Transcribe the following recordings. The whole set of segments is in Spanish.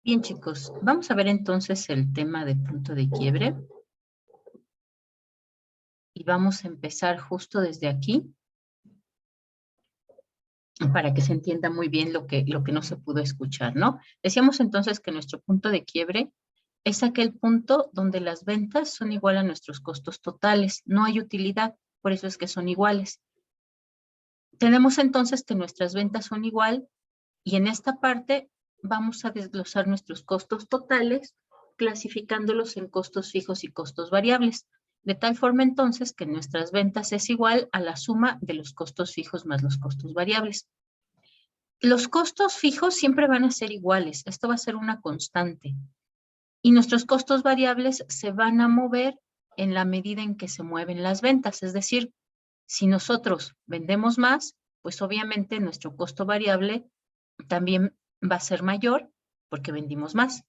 Bien, chicos, vamos a ver entonces el tema de punto de quiebre. Y vamos a empezar justo desde aquí para que se entienda muy bien lo que no se pudo escuchar, ¿no? Decíamos entonces que nuestro punto de quiebre es aquel punto donde las ventas son igual a nuestros costos totales. No hay utilidad, por eso es que son iguales. Tenemos entonces que nuestras ventas son igual y en esta parte vamos a desglosar nuestros costos totales clasificándolos en costos fijos y costos variables, de tal forma entonces que nuestras ventas es igual a la suma de los costos fijos más los costos variables. Los costos fijos siempre van a ser iguales, esto va a ser una constante, y nuestros costos variables se van a mover en la medida en que se mueven las ventas, es decir, si nosotros vendemos más, pues obviamente nuestro costo variable también va a ser mayor porque vendimos más.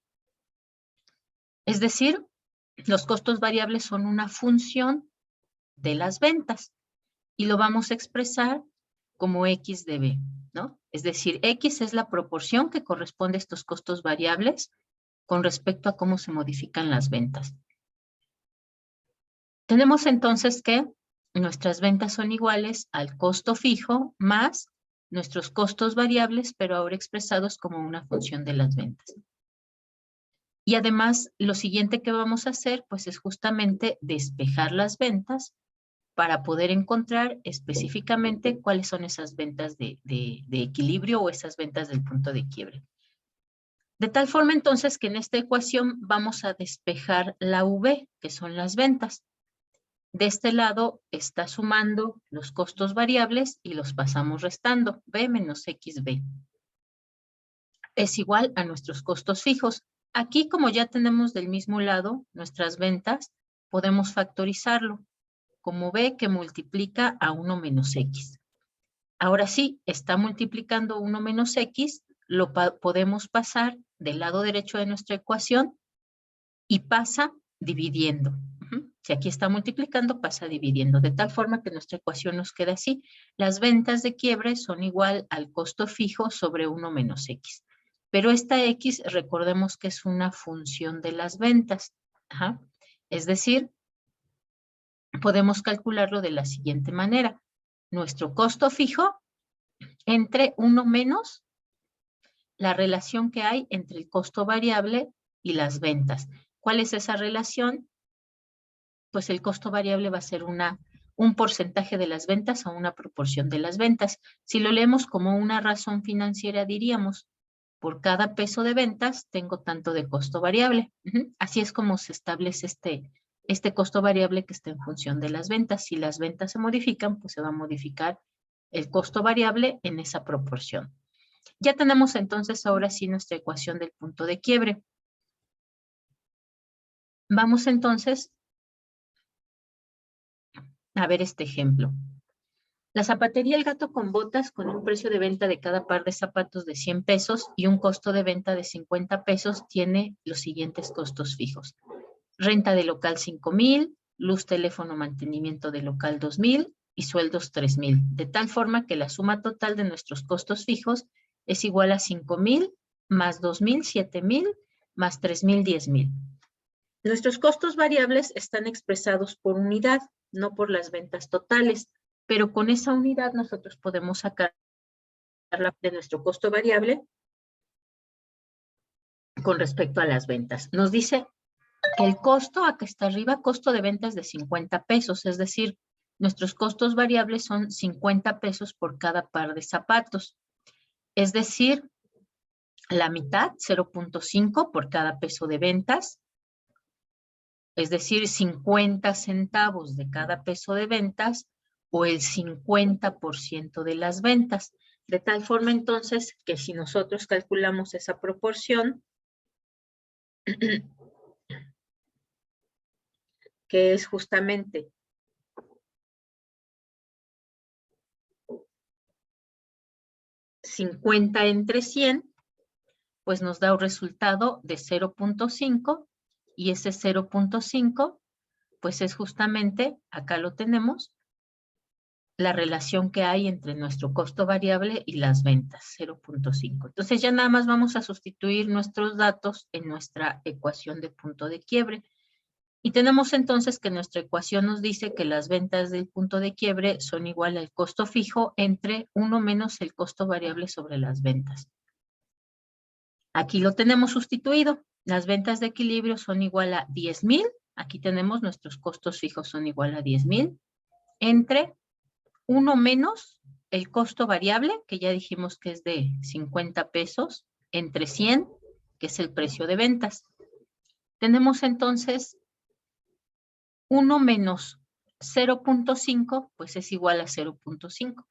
Es decir, los costos variables son una función de las ventas y lo vamos a expresar como X de B, ¿no? Es decir, X es la proporción que corresponde a estos costos variables con respecto a cómo se modifican las ventas. Tenemos entonces que nuestras ventas son iguales al costo fijo más nuestros costos variables, pero ahora expresados como una función de las ventas. Y además, lo siguiente que vamos a hacer, pues es justamente despejar las ventas para poder encontrar específicamente cuáles son esas ventas de equilibrio o esas ventas del punto de quiebre. De tal forma entonces que en esta ecuación vamos a despejar la V, que son las ventas. De este lado está sumando los costos variables y los pasamos restando. B menos XB es igual a nuestros costos fijos. Aquí, como ya tenemos del mismo lado nuestras ventas, podemos factorizarlo como B que multiplica a 1 menos X. Ahora sí, está multiplicando 1 menos X, lo podemos pasar del lado derecho de nuestra ecuación y pasa dividiendo. Si aquí está multiplicando, pasa dividiendo, de tal forma que nuestra ecuación nos queda así. Las ventas de quiebre son igual al costo fijo sobre 1 menos X. Pero esta X, recordemos que es una función de las ventas. Es decir, podemos calcularlo de la siguiente manera. Nuestro costo fijo entre 1 menos la relación que hay entre el costo variable y las ventas. ¿Cuál es esa relación? Pues el costo variable va a ser un porcentaje de las ventas o una proporción de las ventas. Si lo leemos como una razón financiera, diríamos, por cada peso de ventas tengo tanto de costo variable. Así es como se establece este costo variable que está en función de las ventas. Si las ventas se modifican, pues se va a modificar el costo variable en esa proporción. Ya tenemos entonces ahora sí nuestra ecuación del punto de quiebre. Vamos entonces a ver este ejemplo. La zapatería El Gato con Botas, con un precio de venta de cada par de zapatos de 100 pesos y un costo de venta de 50 pesos, tiene los siguientes costos fijos. Renta de local 5,000, luz, teléfono, mantenimiento de local 2,000 y sueldos 3,000. De tal forma que la suma total de nuestros costos fijos es igual a 5,000 más 2,000, 7,000 más 3,000, 10,000. Nuestros costos variables están expresados por unidad, no por las ventas totales, pero con esa unidad nosotros podemos sacar de nuestro costo variable con respecto a las ventas. Nos dice que el costo, acá está arriba, costo de ventas de 50 pesos, es decir, nuestros costos variables son 50 pesos por cada par de zapatos. Es decir, la mitad, 0.5 por cada peso de ventas, es decir, 50 centavos de cada peso de ventas o el 50% de las ventas. De tal forma entonces que si nosotros calculamos esa proporción, que es justamente $50 entre 100, pues nos da un resultado de 0.5 y ese 0.5 pues es justamente, acá lo tenemos, la relación que hay entre nuestro costo variable y las ventas, 0.5. Entonces ya nada más vamos a sustituir nuestros datos en nuestra ecuación de punto de quiebre. Y tenemos entonces que nuestra ecuación nos dice que las ventas del punto de quiebre son igual al costo fijo entre 1 menos el costo variable sobre las ventas. Aquí lo tenemos sustituido. Las ventas de equilibrio son igual a 10,000. Aquí tenemos nuestros costos fijos son igual a 10,000 entre 1 menos el costo variable, que ya dijimos que es de 50 pesos, entre 100, que es el precio de ventas. Tenemos entonces 1 menos 0.5, pues es igual a 0.5.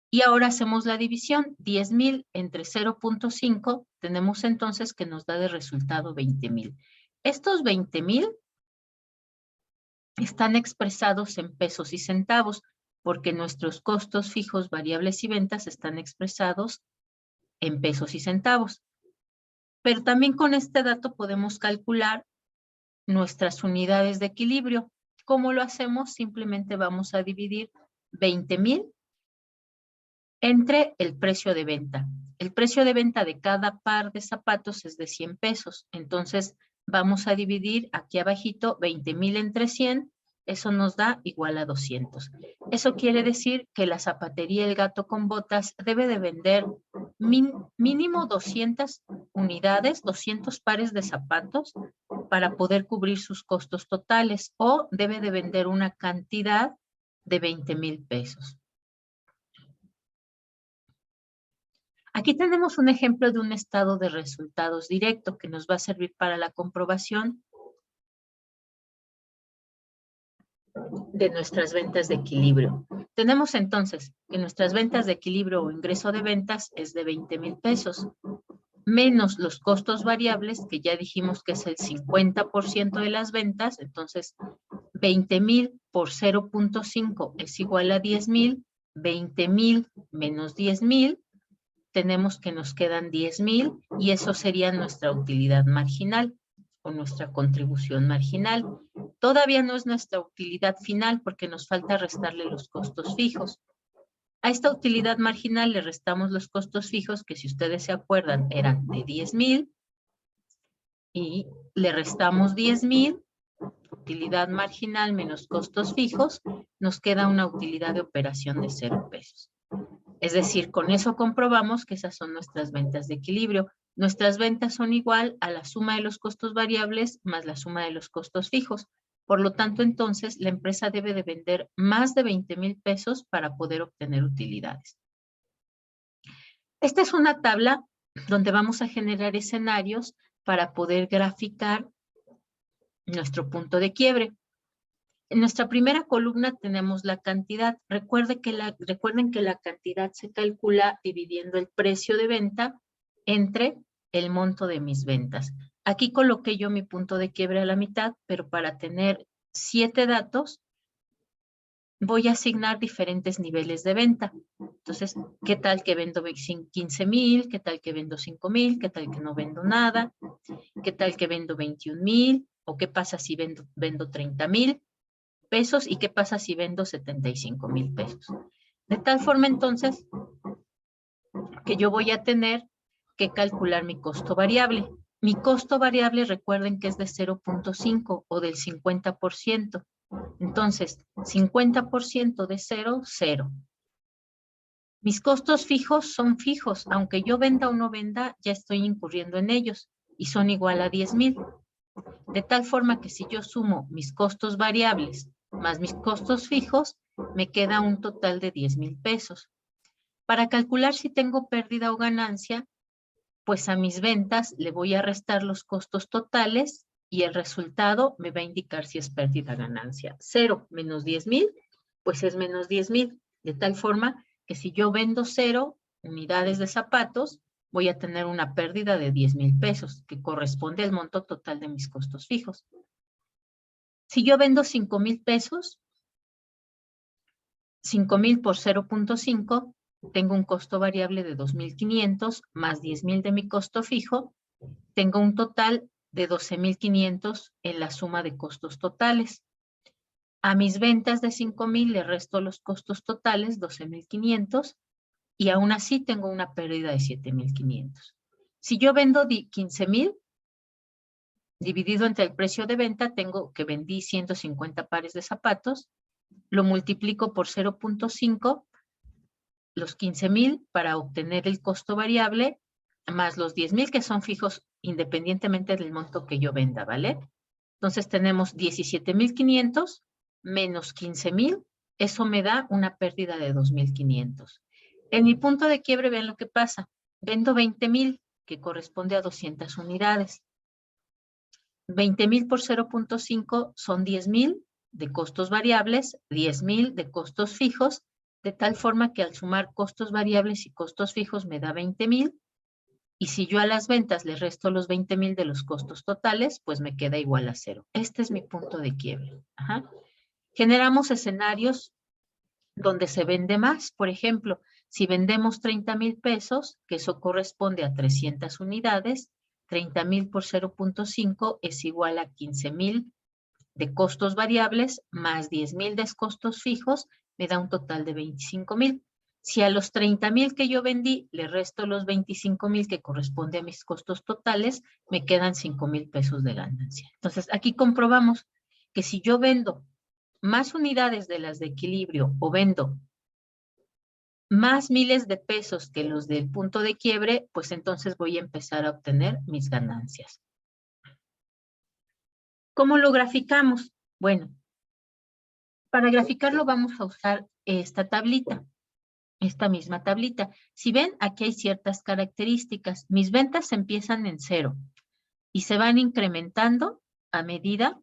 Y ahora hacemos la división. 10,000 entre 0.5, tenemos entonces que nos da de resultado 20,000. Estos 20,000 están expresados en pesos y centavos, porque nuestros costos fijos, variables y ventas están expresados en pesos y centavos. Pero también con este dato podemos calcular nuestras unidades de equilibrio. ¿Cómo lo hacemos? Simplemente vamos a dividir 20,000 entre el precio de venta. El precio de venta de cada par de zapatos es de 100 pesos. Entonces vamos a dividir aquí abajito 20,000 entre 100. Eso nos da igual a 200. Eso quiere decir que la zapatería El Gato con Botas debe de vender mínimo 200 unidades, 200 pares de zapatos para poder cubrir sus costos totales, o debe de vender una cantidad de 20,000 pesos. Aquí tenemos un ejemplo de un estado de resultados directo que nos va a servir para la comprobación de nuestras ventas de equilibrio. Tenemos entonces que nuestras ventas de equilibrio o ingreso de ventas es de 20,000 pesos, menos los costos variables, que ya dijimos que es el 50% de las ventas. Entonces 20,000 por 0.5 es igual a 10,000, 20,000 menos 10,000, tenemos que nos quedan 10,000 y eso sería nuestra utilidad marginal o nuestra contribución marginal. Todavía no es nuestra utilidad final porque nos falta restarle los costos fijos. A esta utilidad marginal le restamos los costos fijos, que si ustedes se acuerdan eran de 10,000, y le restamos 10,000, utilidad marginal menos costos fijos, nos queda una utilidad de operación de 0 pesos. Es decir, con eso comprobamos que esas son nuestras ventas de equilibrio. Nuestras ventas son igual a la suma de los costos variables más la suma de los costos fijos. Por lo tanto, entonces, la empresa debe de vender más de 20,000 pesos para poder obtener utilidades. Esta es una tabla donde vamos a generar escenarios para poder graficar nuestro punto de quiebre. En nuestra primera columna tenemos la cantidad. Recuerden que la cantidad se calcula dividiendo el precio de venta entre el monto de mis ventas. Aquí coloqué yo mi punto de quiebre a la mitad, pero para tener 7 datos voy a asignar diferentes niveles de venta. Entonces, ¿qué tal que vendo 15,000? ¿Qué tal que vendo 5,000? ¿Qué tal que no vendo nada? ¿Qué tal que vendo 21,000? ¿O qué pasa si vendo 30,000 pesos? ¿Y qué pasa si vendo 75,000 pesos? De tal forma entonces que yo voy a tener que calcular mi costo variable. Mi costo variable, recuerden que es de 0.5 o del 50%. Entonces, 50% de 0, 0. Mis costos fijos son fijos. Aunque yo venda o no venda, ya estoy incurriendo en ellos y son igual a 10,000. De tal forma que si yo sumo mis costos variables más mis costos fijos, me queda un total de 10,000 pesos. Para calcular si tengo pérdida o ganancia, pues a mis ventas le voy a restar los costos totales y el resultado me va a indicar si es pérdida o ganancia. 0 menos 10,000, pues es menos 10,000. De tal forma que si yo vendo 0 unidades de zapatos, voy a tener una pérdida de 10,000 pesos, que corresponde al monto total de mis costos fijos. Si yo vendo 5,000 pesos, 5,000 por 0.5, tengo un costo variable de 2,500 más 10,000 de mi costo fijo, tengo un total de 12,500 en la suma de costos totales. A mis ventas de 5,000 le resto los costos totales, 12,500, y aún así tengo una pérdida de 7,500. Si yo vendo 15,000, dividido entre el precio de venta, tengo que vendí 150 pares de zapatos, lo multiplico por 0.5, los 15,000 para obtener el costo variable, más los 10,000 que son fijos independientemente del monto que yo venda, ¿vale? Entonces tenemos 17,500 menos 15,000, eso me da una pérdida de 2,500. En mi punto de quiebre, vean lo que pasa. Vendo 20,000, que corresponde a 200 unidades. 20,000 por 0.5 son 10,000 de costos variables, 10,000 de costos fijos, de tal forma que al sumar costos variables y costos fijos me da 20,000. Y si yo a las ventas le resto los 20,000 de los costos totales, pues me queda igual a 0. Este es mi punto de quiebre. Ajá. Generamos escenarios donde se vende más. Por ejemplo, si vendemos 30,000 pesos, que eso corresponde a 300 unidades, 30,000 por 0.5 es igual a 15,000 de costos variables más 10,000 de costos fijos, me da un total de 25,000. Si a los 30,000 que yo vendí le resto los 25,000 que corresponde a mis costos totales, me quedan 5,000 pesos de ganancia. Entonces, aquí comprobamos que si yo vendo más unidades de las de equilibrio o vendo más miles de pesos que los del punto de quiebre, pues entonces voy a empezar a obtener mis ganancias. ¿Cómo lo graficamos? Bueno, para graficarlo vamos a usar esta tablita, esta misma tablita. Si ven, aquí hay ciertas características. Mis ventas empiezan en 0 y se van incrementando a medida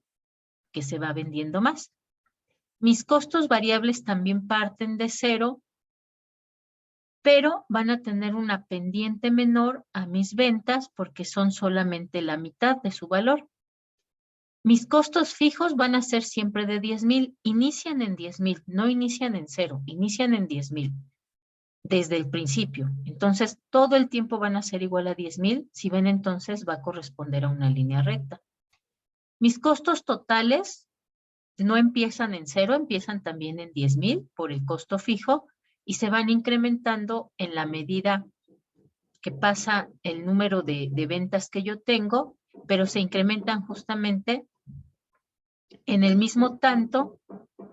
que se va vendiendo más. Mis costos variables también parten de 0, pero van a tener una pendiente menor a mis ventas porque son solamente la mitad de su valor. Mis costos fijos van a ser siempre de 10,000. Inician en 10,000, no inician en 0, inician en 10,000 desde el principio. Entonces, todo el tiempo van a ser igual a 10,000. Si ven, entonces va a corresponder a una línea recta. Mis costos totales no empiezan en 0, empiezan también en 10,000 por el costo fijo y se van incrementando en la medida que pasa el número de ventas que yo tengo, pero se incrementan justamente en el mismo tanto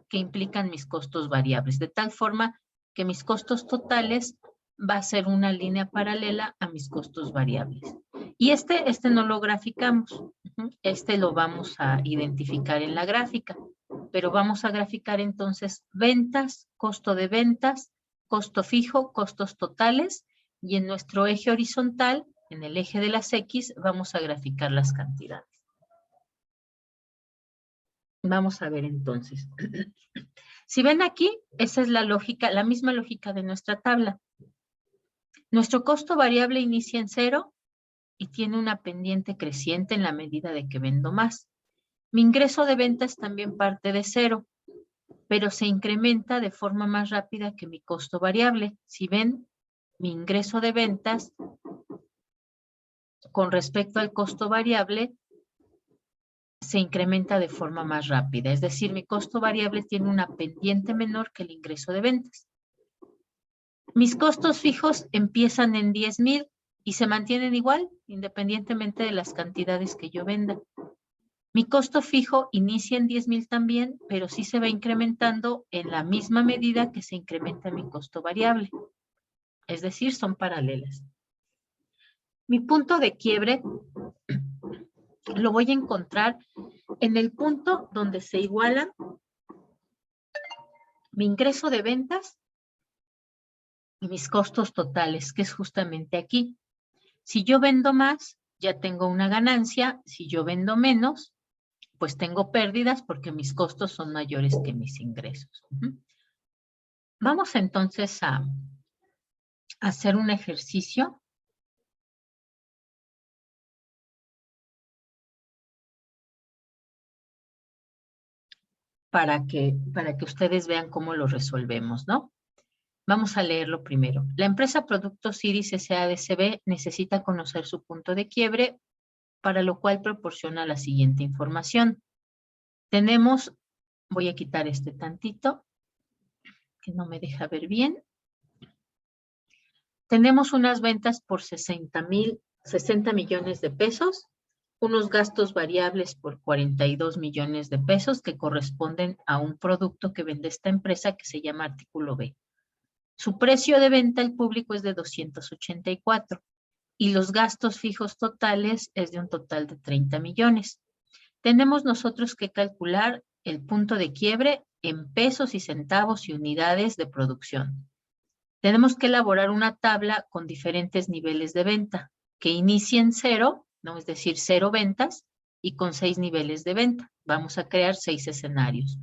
que implican mis costos variables, de tal forma que mis costos totales va a ser una línea paralela a mis costos variables. Y este no lo graficamos, este lo vamos a identificar en la gráfica, pero vamos a graficar entonces ventas, costo de ventas, costo fijo, costos totales, y en nuestro eje horizontal, en el eje de las X, vamos a graficar las cantidades. Vamos a ver entonces. Si ven aquí, esa es la lógica, la misma lógica de nuestra tabla. Nuestro costo variable inicia en 0 y tiene una pendiente creciente en la medida de que vendo más. Mi ingreso de ventas también parte de 0, pero se incrementa de forma más rápida que mi costo variable. Si ven, mi ingreso de ventas con respecto al costo variable se incrementa de forma más rápida. Es decir, mi costo variable tiene una pendiente menor que el ingreso de ventas. Mis costos fijos empiezan en 10,000 y se mantienen igual, independientemente de las cantidades que yo venda. Mi costo fijo inicia en 10,000 también, pero sí se va incrementando en la misma medida que se incrementa mi costo variable. Es decir, son paralelas. Mi punto de quiebre lo voy a encontrar en el punto donde se igualan mi ingreso de ventas y mis costos totales, que es justamente aquí. Si yo vendo más, ya tengo una ganancia. Si yo vendo menos, pues tengo pérdidas porque mis costos son mayores que mis ingresos. Vamos entonces a hacer un ejercicio para que ustedes vean cómo lo resolvemos, ¿no? Vamos a leerlo primero. La empresa Productos Iris S.A.D.C.B. necesita conocer su punto de quiebre, para lo cual proporciona la siguiente información. Tenemos Voy a quitar este tantito, que no me deja ver bien. Tenemos unas ventas por 60 millones de pesos, unos gastos variables por 42 millones de pesos que corresponden a un producto que vende esta empresa que se llama Artículo B. Su precio de venta al público es de 284 y los gastos fijos totales es de un total de 30 millones. Tenemos nosotros que calcular el punto de quiebre en pesos y centavos y unidades de producción. Tenemos que elaborar una tabla con diferentes niveles de venta, que inicie en 0, ¿no? Es decir, 0 ventas, y con 6 niveles de venta. Vamos a crear 6 escenarios.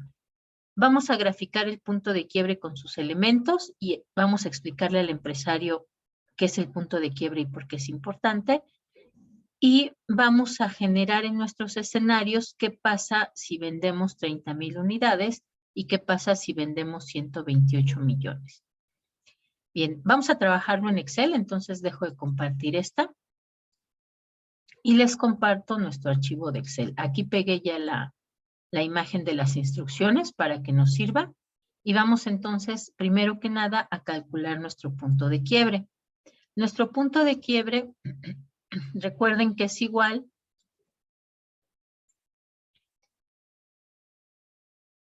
Vamos a graficar el punto de quiebre con sus elementos y vamos a explicarle al empresario qué es el punto de quiebre y por qué es importante. Y vamos a generar en nuestros escenarios qué pasa si vendemos 30,000 unidades y qué pasa si vendemos 128 millones. Bien, vamos a trabajarlo en Excel, entonces dejo de compartir esta y les comparto nuestro archivo de Excel. Aquí pegué ya la imagen de las instrucciones para que nos sirva y vamos entonces, primero que nada, a calcular nuestro punto de quiebre. Nuestro punto de quiebre, recuerden que es igual,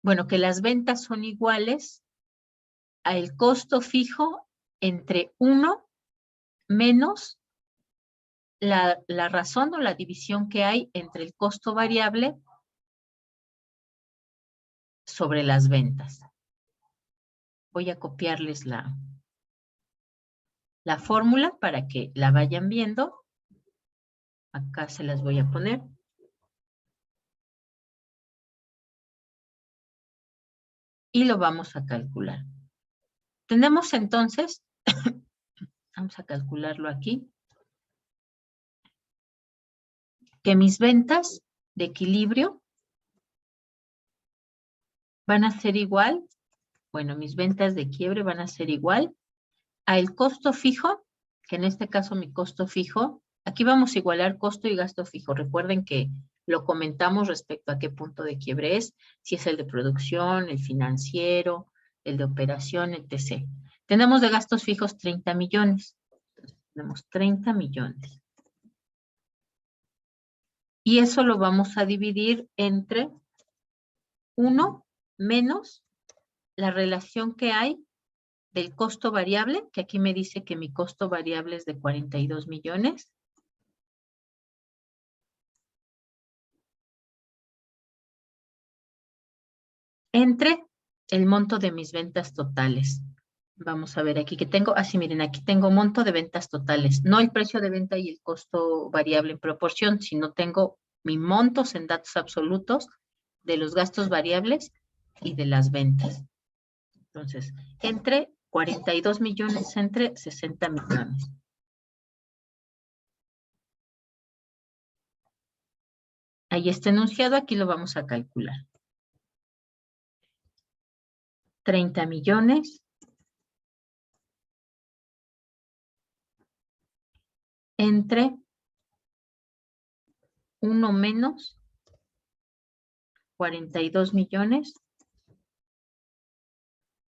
bueno, que las ventas son iguales al costo fijo entre 1 menos la razón o la división que hay entre el costo variable sobre las ventas. Voy a copiarles la fórmula para que la vayan viendo. Acá se las voy a poner. Y lo vamos a calcular. Tenemos entonces, vamos a calcularlo aquí, que mis ventas de equilibrio van a ser igual, bueno, mis ventas de quiebre van a ser igual al costo fijo, que en este caso mi costo fijo, aquí vamos a igualar costo y gasto fijo. Recuerden que lo comentamos respecto a qué punto de quiebre es, si es el de producción, el financiero, el de operación, etc. Tenemos de gastos fijos 30 millones. Tenemos 30 millones. Y eso lo vamos a dividir entre 1 menos la relación que hay del costo variable, que aquí me dice que mi costo variable es de 42 millones. Entre el monto de mis ventas totales. Vamos a ver aquí que tengo, así miren, aquí tengo monto de ventas totales, no el precio de venta y el costo variable en proporción, sino tengo mis montos en datos absolutos de los gastos variables y de las ventas. Entonces, entre 42 millones, entre 60 millones. Ahí está enunciado, aquí lo vamos a calcular. 30 millones entre 1 menos 42 millones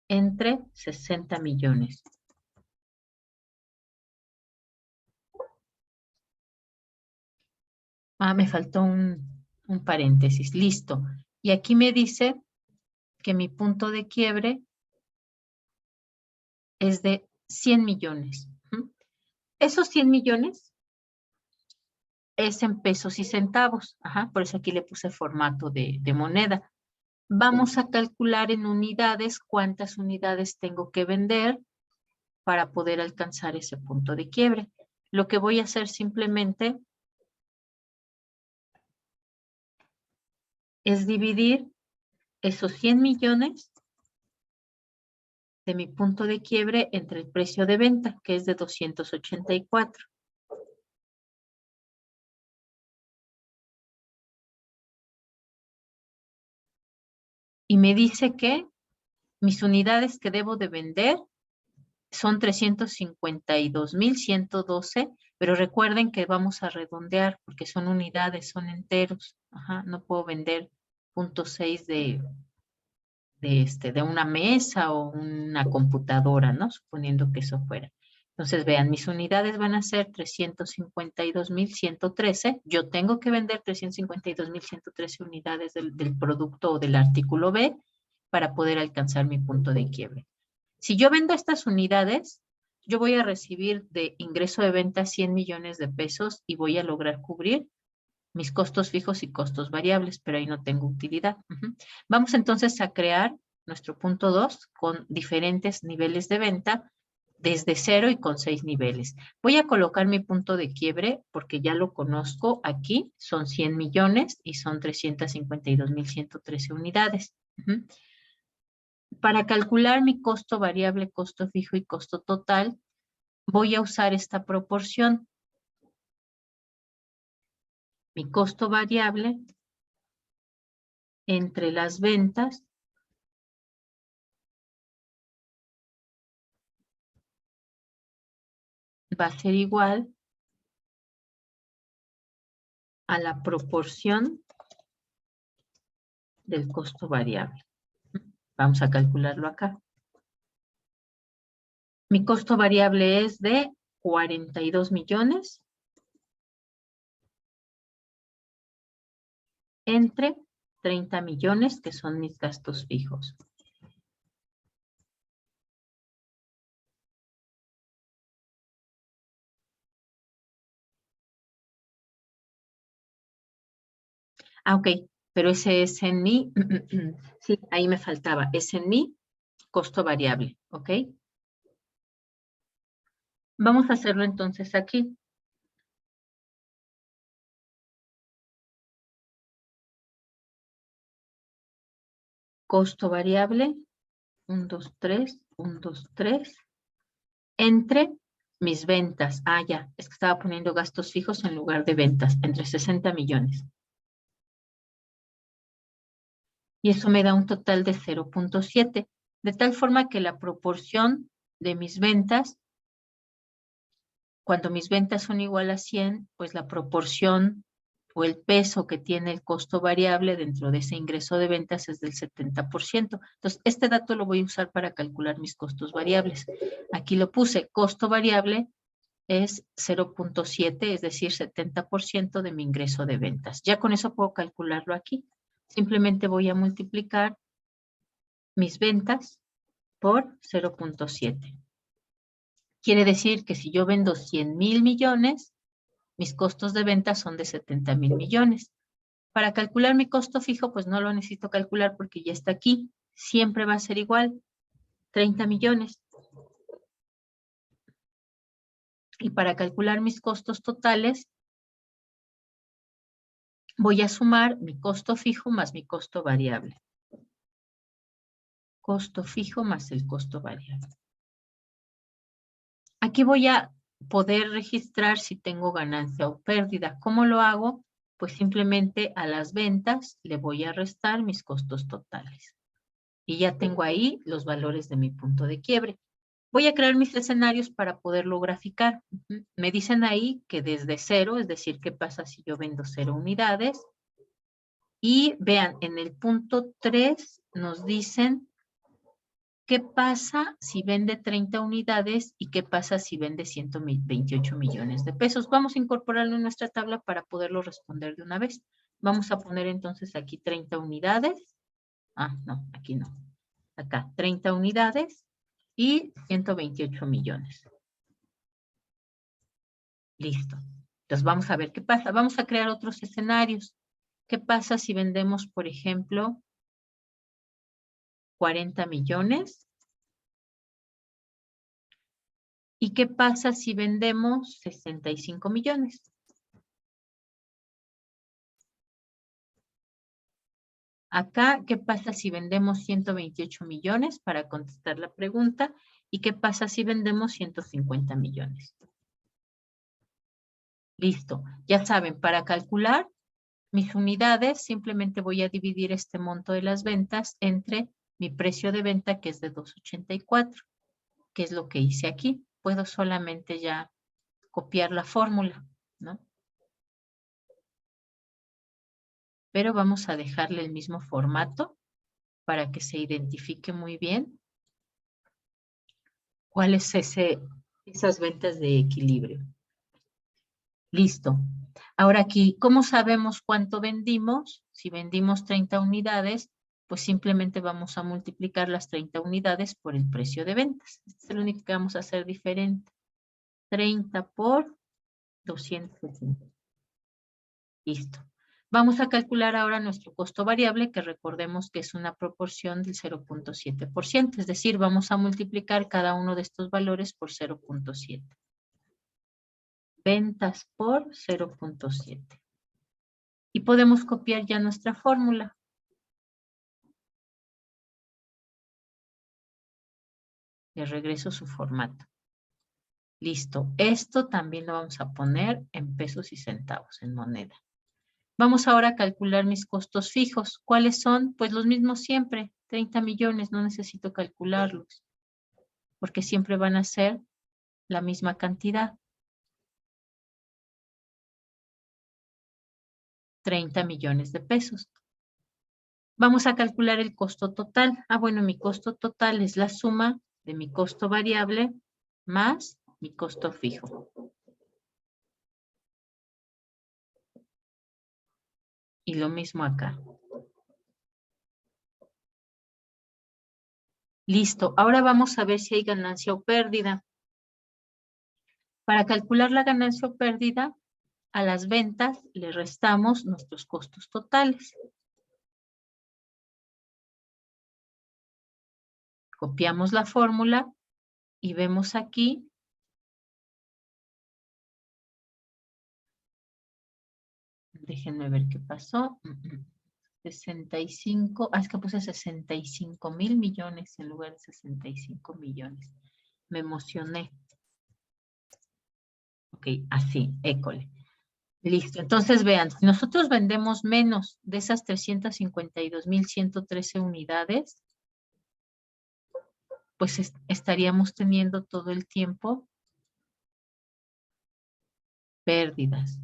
entre 60 millones. Me faltó un paréntesis. Listo. Y aquí me dice que mi punto de quiebre es de 100 millones. Esos 100 millones es en pesos y centavos. Por eso aquí le puse formato de moneda. Vamos a calcular en unidades cuántas unidades tengo que vender para poder alcanzar ese punto de quiebre. Lo que voy a hacer simplemente es dividir esos 100 millones de mi punto de quiebre entre el precio de venta, que es de 284. Y me dice que mis unidades que debo de vender son 352,112, pero recuerden que vamos a redondear porque son unidades, son enteros. No puedo vender 0.6 de una mesa o una computadora, ¿no? Suponiendo que eso fuera. Entonces, vean, mis unidades van a ser 352,113. Yo tengo que vender 352,113 unidades del producto o del artículo B para poder alcanzar mi punto de quiebre. Si yo vendo estas unidades, yo voy a recibir de ingreso de venta 100 millones de pesos y voy a lograr cubrir mis costos fijos y costos variables, pero ahí no tengo utilidad. Vamos entonces a crear nuestro punto 2 con diferentes niveles de venta desde 0 y con 6 niveles. Voy a colocar mi punto de quiebre porque ya lo conozco aquí, son 100 millones y son 352,113 unidades. Para calcular mi costo variable, costo fijo y costo total, voy a usar esta proporción. Mi costo variable entre las ventas va a ser igual a la proporción del costo variable. Vamos a calcularlo acá. Mi costo variable es de 42 millones entre 30 millones, que son mis gastos fijos. Ah, ok, pero ese es en mi, sí, ahí me faltaba, es en mi costo variable, ¿ok? Vamos a hacerlo entonces aquí. Costo variable, 1, 2, 3, 1, 2, 3, entre mis ventas. Ah, ya, es que estaba poniendo gastos fijos en lugar de ventas, entre 60 millones. Y eso me da un total de 0.7, de tal forma que la proporción de mis ventas, cuando mis ventas son igual a 100, pues la proporción o el peso que tiene el costo variable dentro de ese ingreso de ventas es del 70%. Entonces, este dato lo voy a usar para calcular mis costos variables. Aquí lo puse, costo variable es 0.7, es decir, 70% de mi ingreso de ventas. Ya con eso puedo calcularlo aquí. Simplemente voy a multiplicar mis ventas por 0.7. Quiere decir que si yo vendo 100,000 millones, mis costos de venta son de 70,000 millones. Para calcular mi costo fijo, pues no lo necesito calcular porque ya está aquí. Siempre va a ser igual, 30 millones. Y para calcular mis costos totales, voy a sumar mi costo fijo más mi costo variable. Costo fijo más el costo variable. Aquí voy a poder registrar si tengo ganancia o pérdida. ¿Cómo lo hago? Pues simplemente a las ventas le voy a restar mis costos totales. Y ya tengo ahí los valores de mi punto de quiebre. Voy a crear mis escenarios para poderlo graficar. Me dicen ahí que desde 0, es decir, ¿qué pasa si yo vendo 0 unidades? Y vean, en el punto 3 nos dicen ¿qué pasa si vende 30 unidades y qué pasa si vende 128 millones de pesos? Vamos a incorporarlo en nuestra tabla para poderlo responder de una vez. Vamos a poner entonces aquí 30 unidades. Ah, no, aquí no. Acá, 30 unidades y 128 millones. Listo. Entonces vamos a ver qué pasa. Vamos a crear otros escenarios. ¿Qué pasa si vendemos, por ejemplo, 40 millones? ¿Y qué pasa si vendemos 65 millones? Acá, ¿qué pasa si vendemos 128 millones? Para contestar la pregunta. ¿Y qué pasa si vendemos 150 millones? Listo. Ya saben, para calcular mis unidades, simplemente voy a dividir este monto de las ventas entre mi precio de venta, que es de 2.84, que es lo que hice aquí. Puedo solamente ya copiar la fórmula, ¿no? Pero vamos a dejarle el mismo formato para que se identifique muy bien cuál es esas ventas de equilibrio. Listo. Ahora aquí, ¿cómo sabemos cuánto vendimos? Si vendimos 30 unidades, pues simplemente vamos a multiplicar las 30 unidades por el precio de ventas. Este es lo único que vamos a hacer diferente. 30 por 280. Listo. Vamos a calcular ahora nuestro costo variable, que recordemos que es una proporción del 0.7%. Es decir, vamos a multiplicar cada uno de estos valores por 0.7. Ventas por 0.7. Y podemos copiar ya nuestra fórmula. Le regreso su formato. Listo. Esto también lo vamos a poner en pesos y centavos, en moneda. Vamos ahora a calcular mis costos fijos. ¿Cuáles son? Pues los mismos siempre. 30 millones, no necesito calcularlos, porque siempre van a ser la misma cantidad. 30 millones de pesos. Vamos a calcular el costo total. Bueno, mi costo total es la suma de mi costo variable más mi costo fijo. Y lo mismo acá. Listo. Ahora vamos a ver si hay ganancia o pérdida. Para calcular la ganancia o pérdida, a las ventas le restamos nuestros costos totales. Copiamos la fórmula y vemos aquí déjenme ver qué pasó. 65, es que puse 65,000 millones en lugar de 65 millones. Me emocioné. Ok, así, école. Listo, entonces vean, si nosotros vendemos menos de esas 352,113 unidades, pues estaríamos teniendo todo el tiempo pérdidas.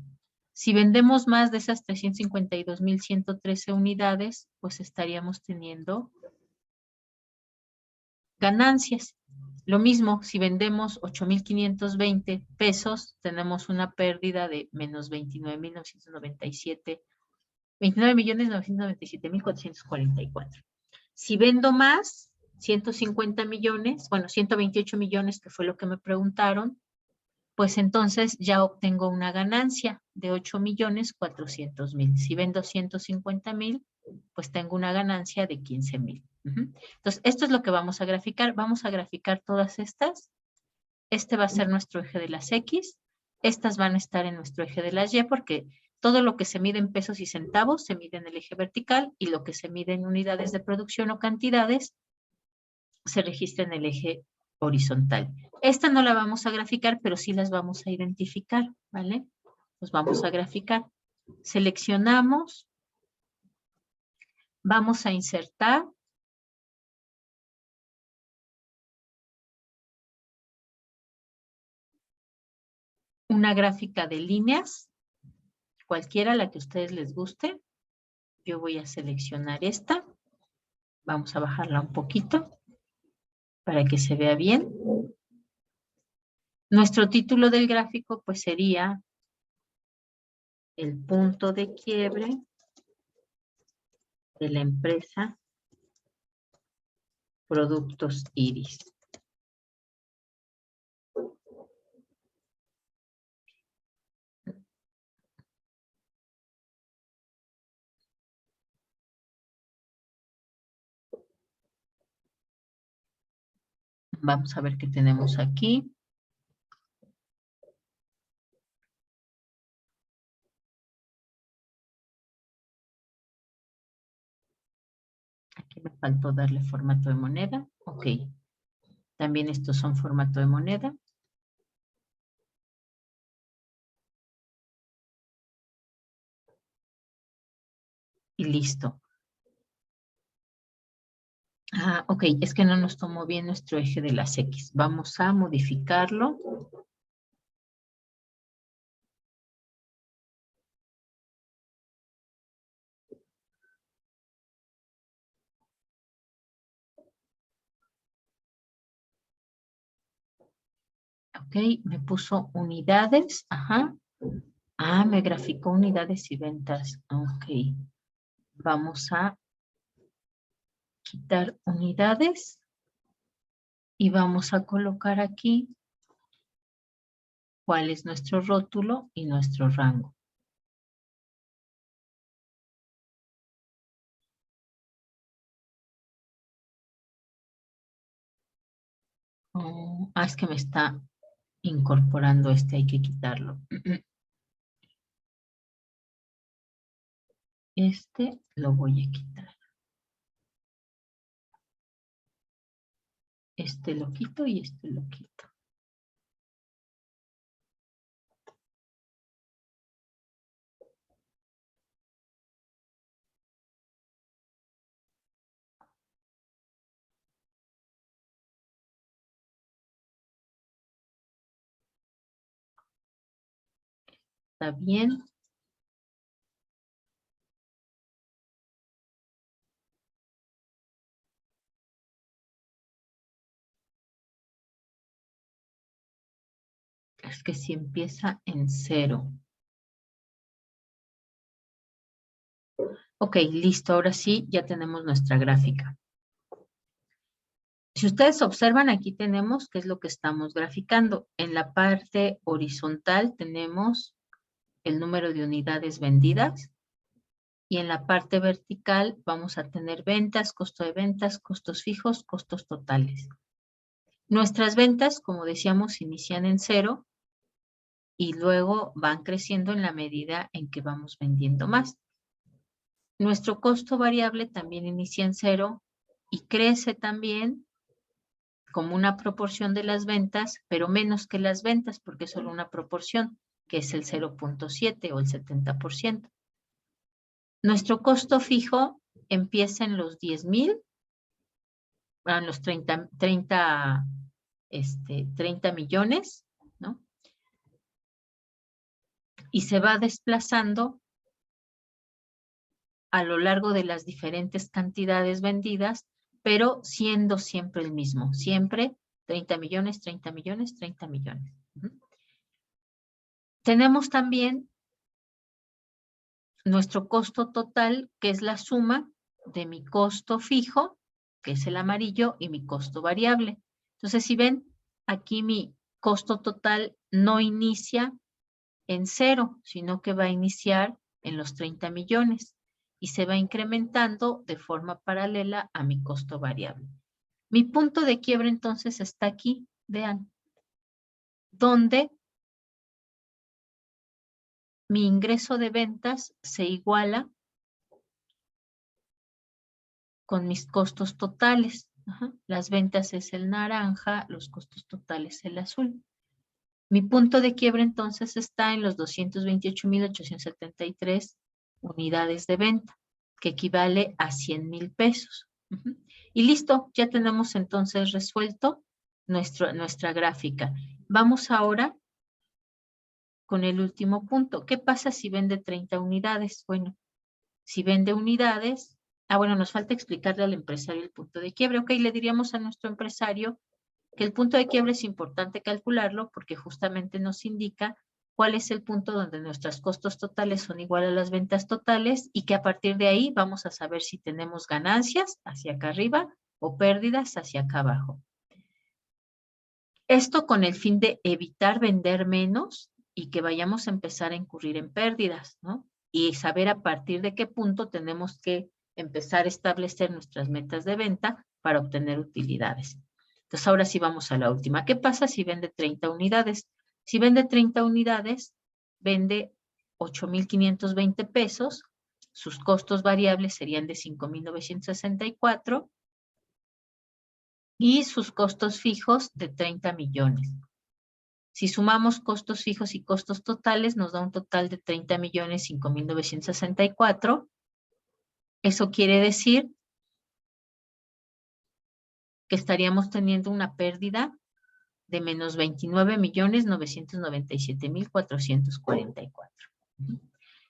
Si vendemos más de esas 352,113 unidades, pues estaríamos teniendo ganancias. Lo mismo, si vendemos 8,520 pesos, tenemos una pérdida de menos 29,997, 29,997,444. Si vendo más, 150 millones, bueno, 128 millones, que fue lo que me preguntaron, pues entonces ya obtengo una ganancia de 8,400,000. Si vendo 150,000, pues tengo una ganancia de 15,000. Entonces, esto es lo que vamos a graficar. Vamos a graficar todas estas. Este va a ser nuestro eje de las X. Estas van a estar en nuestro eje de las Y porque todo lo que se mide en pesos y centavos se mide en el eje vertical y lo que se mide en unidades de producción o cantidades se registra en el eje horizontal. Esta no la vamos a graficar, pero sí las vamos a identificar, ¿vale? Los vamos a graficar. Seleccionamos. Vamos a insertar. Una gráfica de líneas, cualquiera, la que a ustedes les guste. Yo voy a seleccionar esta. Vamos a bajarla un poquito para que se vea bien. Nuestro título del gráfico pues sería el punto de quiebre de la empresa Productos Iris. Vamos a ver qué tenemos aquí. Aquí me faltó darle formato de moneda. Ok. También estos son formato de moneda. Y listo. Ok, es que no nos tomó bien nuestro eje de las X. Vamos a modificarlo. Ok, me puso unidades. Ajá. Ah, me graficó unidades y ventas. Ok. Vamos a quitar unidades y vamos a colocar aquí cuál es nuestro rótulo y nuestro rango. Oh, es que me está incorporando este, hay que quitarlo. Este lo voy a quitar. Este lo quito y este lo quito. ¿Está bien? Es que si empieza en 0. Ok, listo. Ahora sí, ya tenemos nuestra gráfica. Si ustedes observan, aquí tenemos qué es lo que estamos graficando. En la parte horizontal tenemos el número de unidades vendidas y en la parte vertical vamos a tener ventas, costo de ventas, costos fijos, costos totales. Nuestras ventas, como decíamos, inician en 0 y luego van creciendo en la medida en que vamos vendiendo más. Nuestro costo variable también inicia en 0 y crece también como una proporción de las ventas, pero menos que las ventas porque es solo una proporción, que es el 0.7 o el 70%. Nuestro costo fijo empieza en los 10,000, en los 30 millones, ¿no? Y se va desplazando a lo largo de las diferentes cantidades vendidas, pero siendo siempre el mismo, siempre 30 millones, 30 millones, 30 millones. Tenemos también nuestro costo total, que es la suma de mi costo fijo, que es el amarillo, y mi costo variable. Entonces, si ven, aquí mi costo total no inicia en 0, sino que va a iniciar en los 30 millones y se va incrementando de forma paralela a mi costo variable. Mi punto de quiebre entonces está aquí, vean, donde mi ingreso de ventas se iguala con mis costos totales. Ajá. Las ventas es el naranja, los costos totales el azul. Mi punto de quiebre entonces está en los 228,873 unidades de venta, que equivale a 100,000 pesos. Y listo, ya tenemos entonces resuelto nuestra gráfica. Vamos ahora con el último punto. ¿Qué pasa si vende 30 unidades? Bueno, si vende unidades, bueno, nos falta explicarle al empresario el punto de quiebre. Ok, le diríamos a nuestro empresario que el punto de quiebre es importante calcularlo porque justamente nos indica cuál es el punto donde nuestros costos totales son iguales a las ventas totales y que a partir de ahí vamos a saber si tenemos ganancias hacia acá arriba o pérdidas hacia acá abajo. Esto con el fin de evitar vender menos y que vayamos a empezar a incurrir en pérdidas, ¿no? Y saber a partir de qué punto tenemos que empezar a establecer nuestras metas de venta para obtener utilidades. Entonces, ahora sí vamos a la última. ¿Qué pasa si vende 30 unidades? Si vende 30 unidades, vende 8,520 pesos. Sus costos variables serían de 5,964 y sus costos fijos de 30 millones. Si sumamos costos fijos y costos totales, nos da un total de 30,05,964. Eso quiere decir que estaríamos teniendo una pérdida de menos 29,997,444.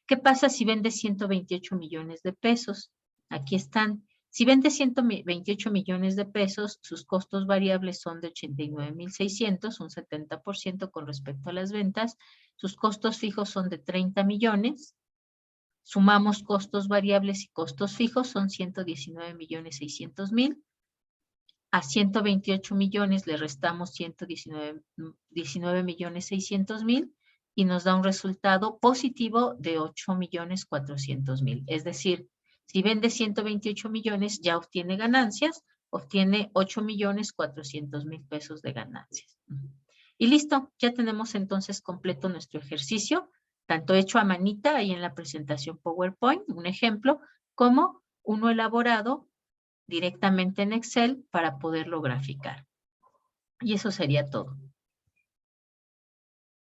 ¿Qué pasa si vende 128 millones de pesos? Aquí están. Si vende 128 millones de pesos, sus costos variables son de 89,600, un 70% con respecto a las ventas. Sus costos fijos son de 30 millones. Sumamos costos variables y costos fijos, son 119,600,000. A 128 millones le restamos 19,600,000 y nos da un resultado positivo de 8,400,000. Es decir, si vende 128 millones ya obtiene ganancias, obtiene 8,400,000 pesos de ganancias. Y listo, ya tenemos entonces completo nuestro ejercicio, tanto hecho a manita ahí en la presentación PowerPoint, un ejemplo, como uno elaborado directamente en Excel para poderlo graficar. Y eso sería todo.